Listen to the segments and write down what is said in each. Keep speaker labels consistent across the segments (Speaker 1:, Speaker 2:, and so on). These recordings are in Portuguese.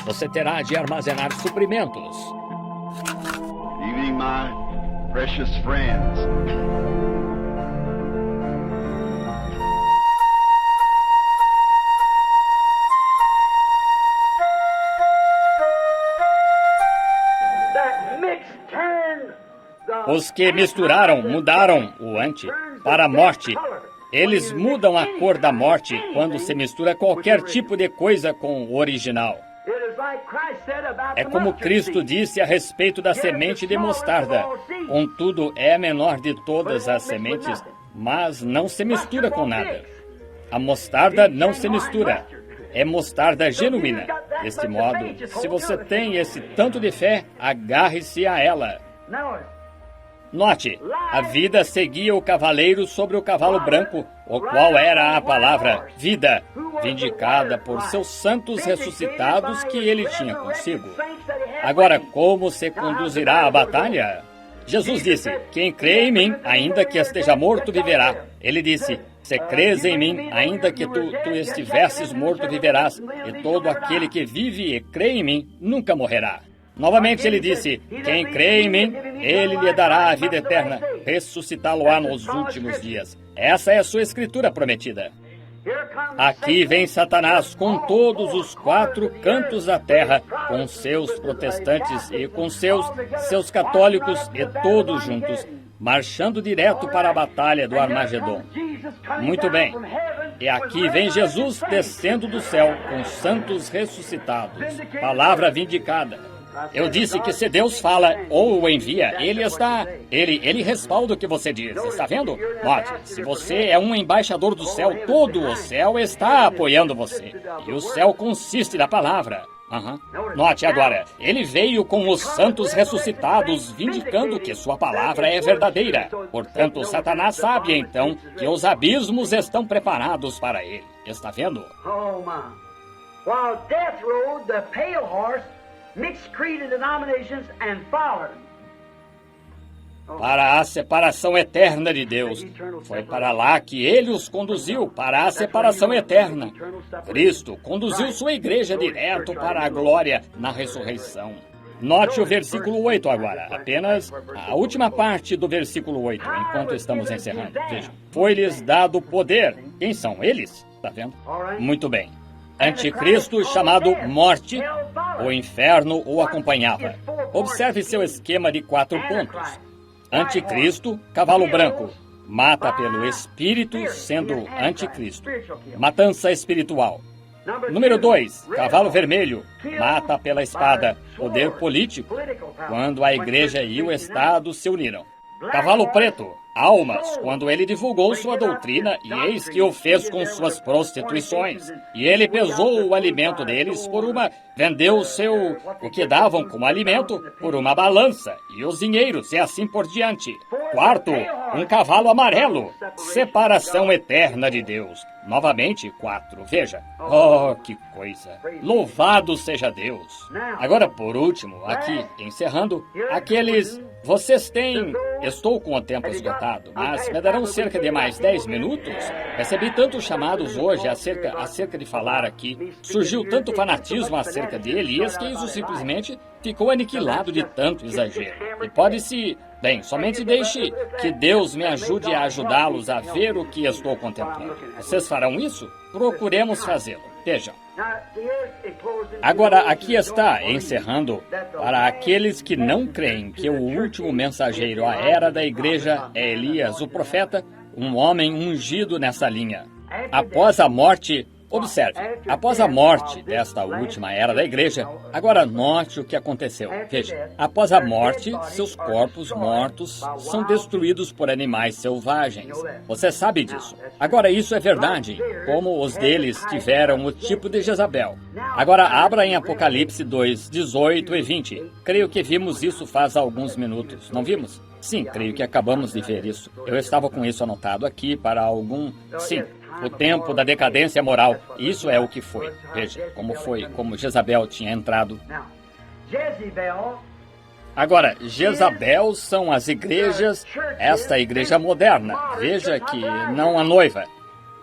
Speaker 1: Você terá de armazenar suprimentos.
Speaker 2: Evening, my precious friends.
Speaker 1: Os que misturaram mudaram o ante para a morte. Eles mudam a cor da morte quando se mistura qualquer tipo de coisa com o original. É como Cristo disse a respeito da semente de mostarda. Contudo, é a menor de todas as sementes, mas não se mistura com nada. A mostarda não se mistura. É mostarda genuína. Deste modo, se você tem esse tanto de fé, agarre-se a ela. Note, a vida seguia o cavaleiro sobre o cavalo branco, o qual era a palavra vida, vindicada por seus santos ressuscitados que ele tinha consigo. Agora, como se conduzirá a batalha? Jesus disse, quem crê em mim, ainda que esteja morto, viverá. Ele disse, se crês em mim, ainda que tu estivesses morto, viverás. E todo aquele que vive e crê em mim, nunca morrerá. Novamente ele disse, quem crê em mim, ele lhe dará a vida eterna, ressuscitá-lo-á nos últimos dias. Essa é a sua escritura prometida. Aqui vem Satanás com todos os 4 cantos da terra, com seus protestantes e com seus católicos e todos juntos, marchando direto para a batalha do Armagedon. Muito bem. E aqui vem Jesus descendo do céu com santos ressuscitados. Palavra vindicada. Eu disse que se Deus fala ou o envia, ele respalda o que você diz, está vendo? Note, se você é um embaixador do céu, todo o céu está apoiando você. E o céu consiste da palavra. Note agora, ele veio com os santos ressuscitados, vindicando que sua palavra é verdadeira. Portanto, Satanás sabe então que os abismos estão preparados para ele. Está vendo?
Speaker 3: While death rode the pale horse, mixed creed and denominations and followed.
Speaker 1: Para a separação eterna de Deus. Foi para lá que ele os conduziu, para a separação eterna. Cristo conduziu sua igreja direto para a glória na ressurreição. Note o versículo 8 agora, apenas a última parte do versículo 8, enquanto estamos encerrando. Veja, foi-lhes dado poder. Quem são eles? Está vendo? Muito bem. Anticristo, chamado Morte, o inferno o acompanhava. Observe seu esquema de 4 pontos. Anticristo, cavalo branco, mata pelo Espírito, sendo Anticristo. Matança espiritual. Número 2, cavalo vermelho, mata pela espada, poder político, quando a igreja e o Estado se uniram. Cavalo preto, almas, quando ele divulgou sua doutrina, e eis que o fez com suas prostituições. E ele pesou o alimento deles vendeu o que davam como alimento por uma balança, e os dinheiros, e assim por diante. 4, um cavalo amarelo, separação eterna de Deus. Novamente, 4, veja. Oh, que coisa! Louvado seja Deus! Agora, por último, aqui, encerrando, vocês têm... Estou com o tempo esgotado, mas me darão cerca de mais 10 minutos? Recebi tantos chamados hoje acerca de falar aqui. Surgiu tanto fanatismo acerca dele, e que isso simplesmente ficou aniquilado de tanto exagero. E pode-se... Bem, somente deixe que Deus me ajude a ajudá-los a ver o que estou contemplando. Vocês farão isso? Procuremos fazê-lo. Vejam. Agora, aqui está, encerrando, para aqueles que não creem que o último mensageiro à era da igreja é Elias, o profeta, um homem ungido nessa linha. Após a morte... Observe, após a morte desta última era da igreja, agora note o que aconteceu. Veja, após a morte, seus corpos mortos são destruídos por animais selvagens. Você sabe disso. Agora, isso é verdade, como os deles tiveram o tipo de Jezabel. Agora, abra em Apocalipse 2, 18 e 20. Creio que vimos isso faz alguns minutos, não vimos? Sim, creio que acabamos de ver isso. Eu estava com isso anotado aqui para algum... Sim. O tempo da decadência moral. Isso é o que foi. Veja como Jezabel tinha entrado. Agora, Jezabel são as igrejas, esta igreja moderna. Veja que não a noiva.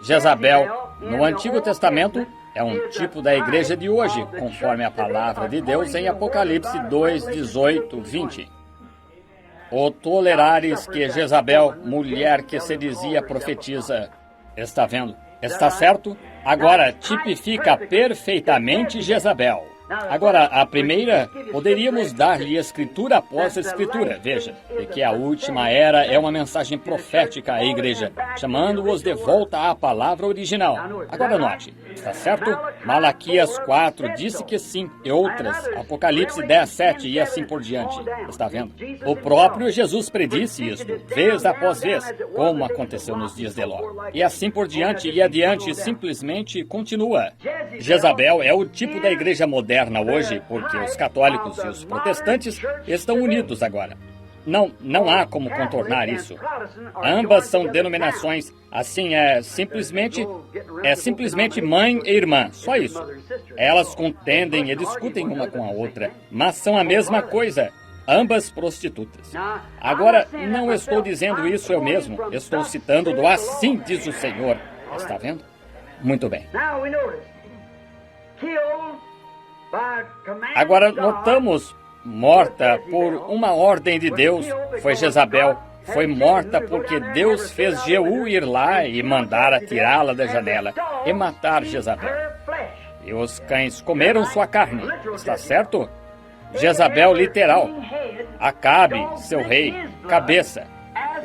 Speaker 1: Jezabel, no Antigo Testamento, é um tipo da igreja de hoje, conforme a palavra de Deus em Apocalipse 2, 18, 20. O tolerares que Jezabel, mulher que se dizia profetiza, está vendo? Está certo? Agora tipifica perfeitamente Jezabel. Agora, a primeira, poderíamos dar-lhe escritura após escritura. Veja, de que a última era é uma mensagem profética à igreja, chamando-os de volta à palavra original. Agora note, está certo? Malaquias 4 disse que sim, e outras, Apocalipse 10, 7 e assim por diante. Está vendo? O próprio Jesus predisse isto, vez após vez, como aconteceu nos dias de Ló. E assim por diante e adiante simplesmente continua. Jezabel é o tipo da igreja moderna hoje, porque os católicos e os protestantes estão unidos agora. Não há como contornar isso. Ambas são denominações, assim é simplesmente mãe e irmã, só isso. Elas contendem e discutem uma com a outra, mas são a mesma coisa. Ambas prostitutas. Agora, não estou dizendo isso eu mesmo, estou citando do assim diz o Senhor. Está vendo? Muito bem. Agora notamos, morta por uma ordem de Deus, foi Jezabel. Foi morta porque Deus fez Jeú ir lá e mandar atirá-la da janela e matar Jezabel. E os cães comeram sua carne, está certo? Jezabel literal. Acabe, seu rei, cabeça.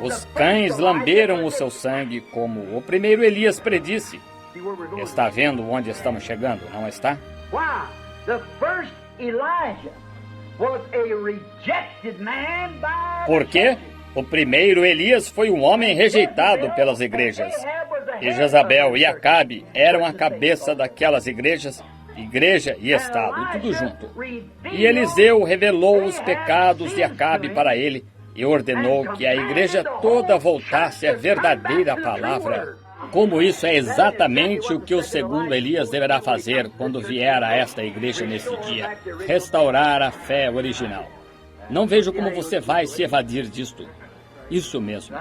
Speaker 1: Os cães lamberam o seu sangue, como o primeiro Elias predisse. Está vendo onde estamos chegando, não está? Por quê? O primeiro Elias foi um homem rejeitado pelas igrejas. E Jezabel e Acabe eram a cabeça daquelas igrejas, igreja e Estado, tudo junto. E Eliseu revelou os pecados de Acabe para ele e ordenou que a igreja toda voltasse à verdadeira palavra. Como isso é exatamente o que o segundo Elias deverá fazer quando vier a esta igreja nesse dia, restaurar a fé original. Não vejo como você vai se evadir disto. Isso mesmo.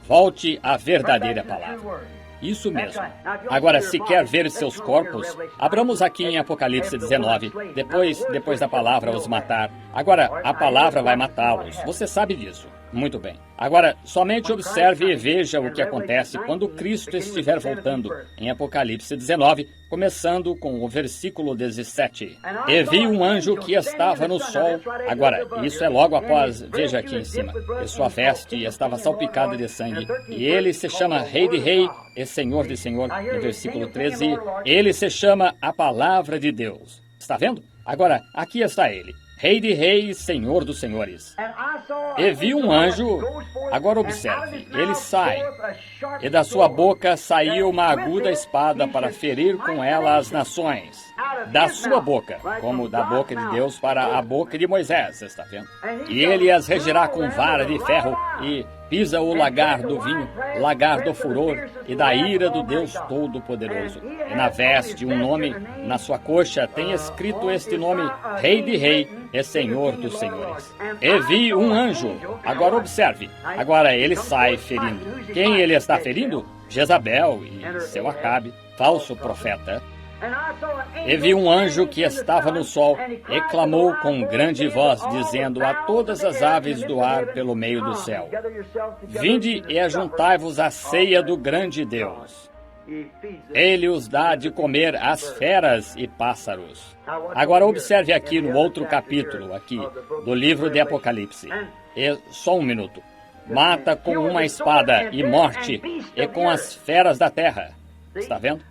Speaker 1: Volte à verdadeira palavra. Isso mesmo. Agora, se quer ver seus corpos, abramos aqui em Apocalipse 19, depois da palavra os matar. Agora, a palavra vai matá-los. Você sabe disso. Muito bem. Agora, somente observe e veja o que acontece quando Cristo estiver voltando, em Apocalipse 19, começando com o versículo 17. E vi um anjo que estava no sol. Agora, isso é logo após, veja aqui em cima. E sua veste estava salpicada de sangue. E ele se chama Rei de Rei e Senhor de Senhor. No versículo 13, ele se chama a Palavra de Deus. Está vendo? Agora, aqui está ele. Rei de Reis, Senhor dos Senhores. E vi um anjo, agora observe, ele sai, e da sua boca saiu uma aguda espada para ferir com ela as nações. Da sua boca, como da boca de Deus para a boca de Moisés, está vendo? E ele as regirá com vara de ferro e pisa o lagar do vinho, lagar do furor e da ira do Deus Todo-Poderoso. E na veste um nome, na sua coxa tem escrito este nome, Rei de Rei e Senhor dos Senhores. E vi um anjo. Agora observe. Agora ele sai ferindo. Quem ele está ferindo? Jezabel e seu Acabe, falso profeta. E vi um anjo que estava no sol e clamou com grande voz, dizendo a todas as aves do ar pelo meio do céu: Vinde e ajuntai-vos à ceia do grande Deus. Ele os dá de comer às feras e pássaros. Agora observe aqui no outro capítulo, aqui, do livro de Apocalipse. E só um minuto. Mata com uma espada e morte, e com as feras da terra. Está vendo?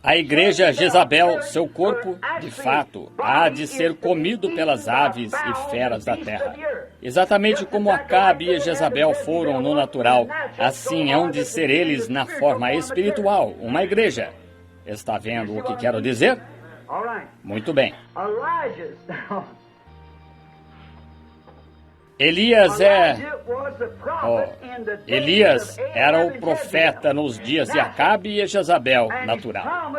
Speaker 1: A igreja Jezabel, seu corpo, de fato, há de ser comido pelas aves e feras da terra. Exatamente como Acabe e Jezabel foram no natural, assim hão de ser eles na forma espiritual, uma igreja. Está vendo o que quero dizer? Muito bem. Elias era o profeta nos dias de Acabe e Jezabel, natural.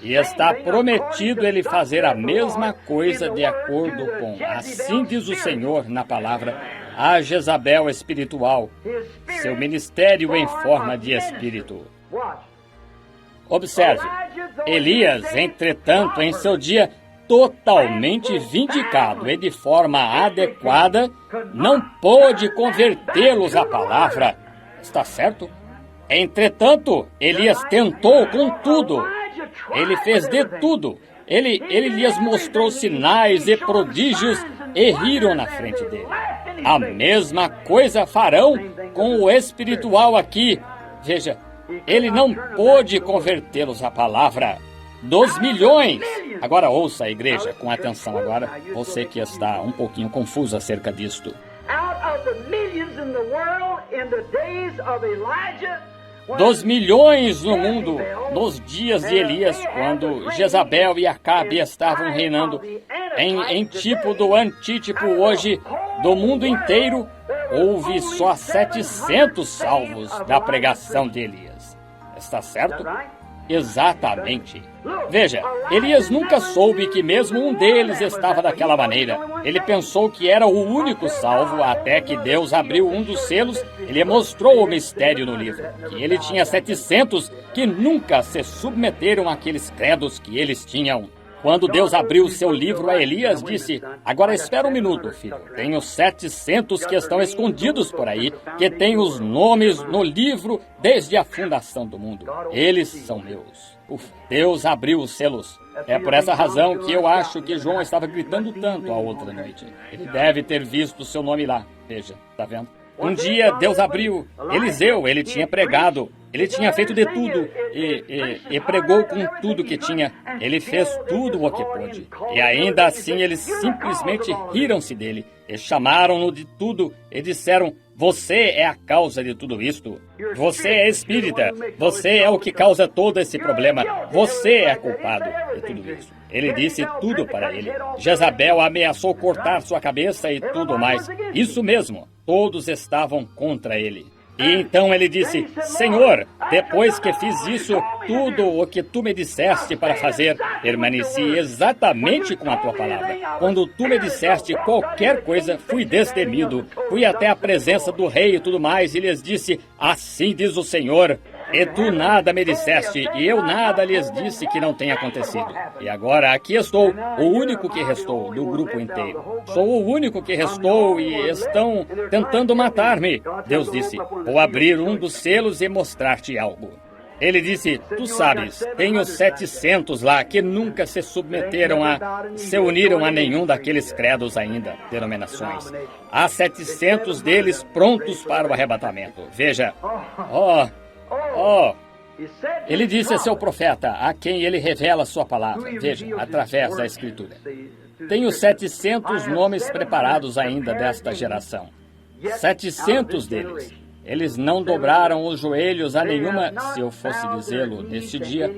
Speaker 1: E está prometido ele fazer a mesma coisa de acordo com, assim diz o Senhor na palavra, a Jezabel espiritual, seu ministério em forma de espírito. Observe, Elias, entretanto, em seu dia totalmente vindicado e de forma adequada, não pôde convertê-los à palavra. Está certo? Entretanto, Elias tentou com tudo. Ele fez de tudo. Ele lhes mostrou sinais e prodígios e riram na frente dele. A mesma coisa farão com o espiritual aqui. Veja, ele não pôde convertê-los à palavra. Dos milhões. Agora ouça a igreja com atenção agora. Você que está um pouquinho confuso acerca disto. Dos milhões no mundo, nos dias de Elias, quando Jezabel e Acabe estavam reinando, em tipo do antítipo hoje, do mundo inteiro, houve só 700 salvos da pregação de Elias. Está certo? Exatamente. Veja, Elias nunca soube que mesmo um deles estava daquela maneira. Ele pensou que era o único salvo até que Deus abriu um dos selos. Ele mostrou o mistério no livro, que ele tinha 700 que nunca se submeteram àqueles credos que eles tinham. Quando Deus abriu o seu livro a Elias, disse: agora espera um minuto, filho. Tenho 700 que estão escondidos por aí, que têm os nomes no livro desde a fundação do mundo. Eles são meus. Deus abriu os selos. É por essa razão que eu acho que João estava gritando tanto a outra noite. Ele deve ter visto o seu nome lá. Veja, está vendo? Um dia Deus abriu Eliseu, ele tinha pregado, ele tinha feito de tudo e pregou com tudo que tinha. Ele fez tudo o que pôde. E ainda assim eles simplesmente riram-se dele e chamaram-no de tudo e disseram: você é a causa de tudo isto. Você é espírita. Você é o que causa todo esse problema. Você é culpado de tudo isso. Ele disse tudo para ele. Jezabel ameaçou cortar sua cabeça e tudo mais. Isso mesmo. Todos estavam contra ele. E então ele disse: Senhor, depois que fiz isso, tudo o que tu me disseste para fazer, permaneci exatamente com a tua palavra. Quando tu me disseste qualquer coisa, fui destemido. Fui até a presença do rei e tudo mais, e lhes disse: assim diz o Senhor. E tu nada me disseste, e eu nada lhes disse que não tenha acontecido. E agora aqui estou, o único que restou do grupo inteiro. Sou o único que restou e estão tentando matar-me. Deus disse: vou abrir um dos selos e mostrar-te algo. Ele disse: tu sabes, tenho 700 lá que nunca se se uniram a nenhum daqueles credos ainda, denominações. Há 700 deles prontos para o arrebatamento. Veja, ele disse a seu profeta, a quem ele revela sua palavra, veja, através da Escritura. Tenho 700 nomes preparados ainda desta geração. 700 deles. Eles não dobraram os joelhos a nenhuma, se eu fosse dizê-lo neste dia,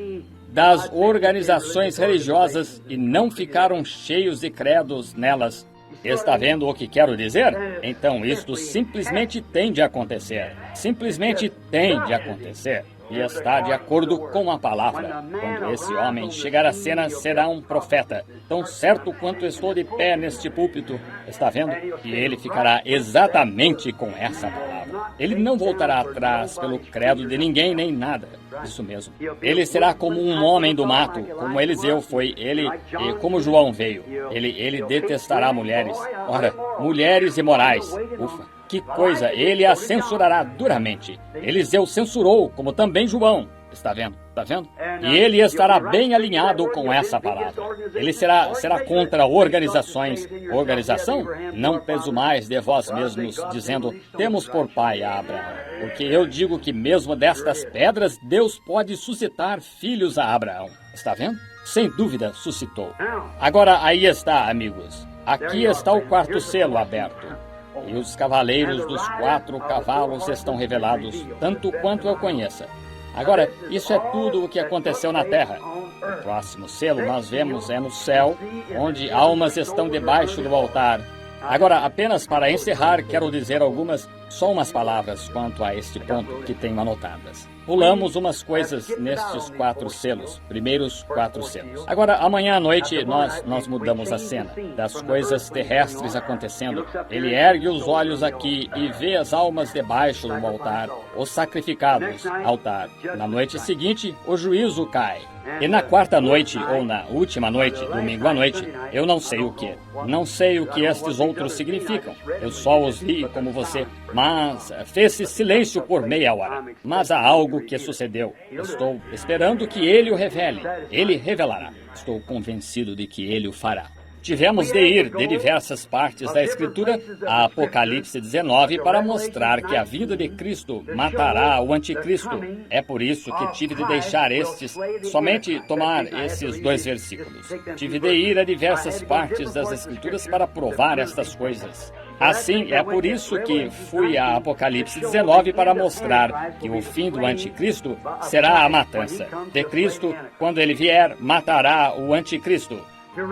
Speaker 1: das organizações religiosas e não ficaram cheios de credos nelas. Está vendo o que quero dizer? Então, isto simplesmente tem de acontecer. Simplesmente tem de acontecer. E está de acordo com a palavra. Quando esse homem chegar à cena, será um profeta. Tão certo quanto estou de pé neste púlpito, está vendo? E ele ficará exatamente com essa palavra. Ele não voltará atrás pelo credo de ninguém nem nada. Isso mesmo. Ele será como um homem do mato, como Eliseu foi, e como João veio. Ele detestará mulheres. Ora, mulheres imorais. Ufa. Que coisa, ele a censurará duramente. Eliseu censurou, como também João. Está vendo? Está vendo? E ele estará bem alinhado com essa palavra. Ele será contra organizações. Organização? Não presumais de vós mesmos, dizendo: temos por pai a Abraão. Porque eu digo que mesmo destas pedras, Deus pode suscitar filhos a Abraão. Está vendo? Sem dúvida, suscitou. Agora, aí está, amigos. Aqui está o quarto selo aberto. E os cavaleiros dos 4 cavalos estão revelados, tanto quanto eu conheça. Agora, isso é tudo o que aconteceu na terra. O próximo selo nós vemos é no céu, onde almas estão debaixo do altar. Agora, apenas para encerrar, quero dizer algumas Só umas palavras quanto a este ponto que tenho anotadas. Pulamos umas coisas nestes 4 selos, primeiros 4 selos. Agora, amanhã à noite, nós mudamos a cena das coisas terrestres acontecendo. Ele ergue os olhos aqui e vê as almas debaixo do altar, os sacrificados, altar. Na noite seguinte, o juízo cai. E na 4ª noite, ou na última noite, domingo à noite, eu não sei o que. Não sei o que estes outros significam. Eu só os li como você, mas fez-se silêncio por meia hora. Mas há algo que sucedeu. Estou esperando que ele o revele. Ele revelará. Estou convencido de que ele o fará. Tivemos de ir de diversas partes da Escritura a Apocalipse 19 para mostrar que a vinda de Cristo matará o anticristo. É por isso que tive de deixar somente tomar esses 2 versículos. Tive de ir a diversas partes das Escrituras para provar estas coisas. Assim, é por isso que fui a Apocalipse 19 para mostrar que o fim do anticristo será a matança de Cristo. Quando ele vier, matará o anticristo.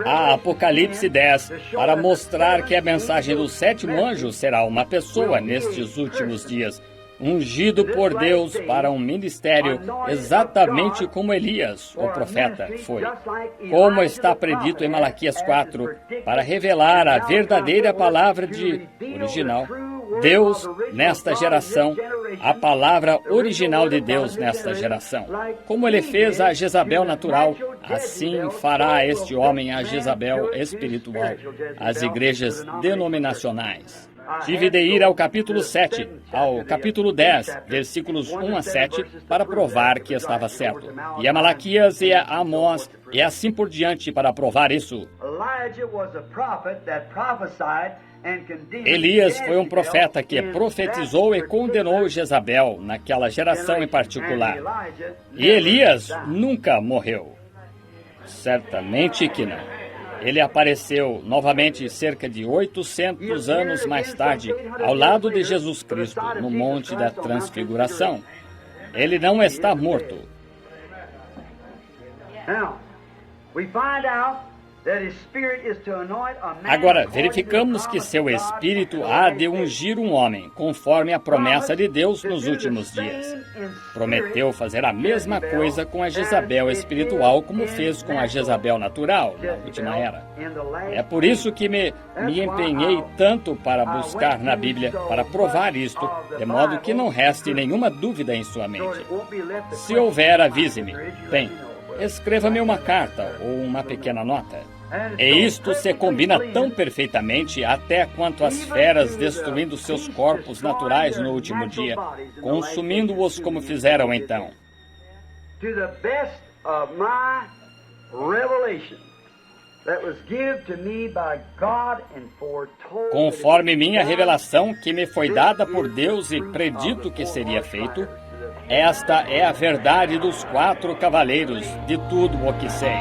Speaker 1: A Apocalipse 10, para mostrar que a mensagem do 7º anjo será uma pessoa nestes últimos dias, ungido por Deus para um ministério exatamente como Elias, o profeta, foi. Como está predito em Malaquias 4, para revelar a verdadeira palavra original. Deus nesta geração, a palavra original de Deus nesta geração. Como ele fez a Jezabel natural, assim fará este homem a Jezabel espiritual, as igrejas denominacionais. Tive de ir ao capítulo 7, ao capítulo 10, versículos 1 a 7, para provar que estava certo. E a Malaquias e a Amós, e assim por diante, para provar isso. Elias foi um profeta que profetizou e condenou Jezabel naquela geração em particular. E Elias nunca morreu. Certamente que não. Ele apareceu novamente cerca de 800 anos mais tarde, ao lado de Jesus Cristo, no Monte da Transfiguração. Ele não está morto. Agora, verificamos que seu Espírito há de ungir um homem, conforme a promessa de Deus nos últimos dias. Prometeu fazer a mesma coisa com a Jezabel espiritual, como fez com a Jezabel natural, na última era. É por isso que me empenhei tanto para buscar na Bíblia, para provar isto, de modo que não reste nenhuma dúvida em sua mente. Se houver, avise-me. Bem, escreva-me uma carta ou uma pequena nota. E isto se combina tão perfeitamente até quanto as feras destruindo seus corpos naturais no último dia, consumindo-os como fizeram então. Conforme minha revelação que me foi dada por Deus e predito que seria feito, esta é a verdade dos 4 cavaleiros de tudo o que sei.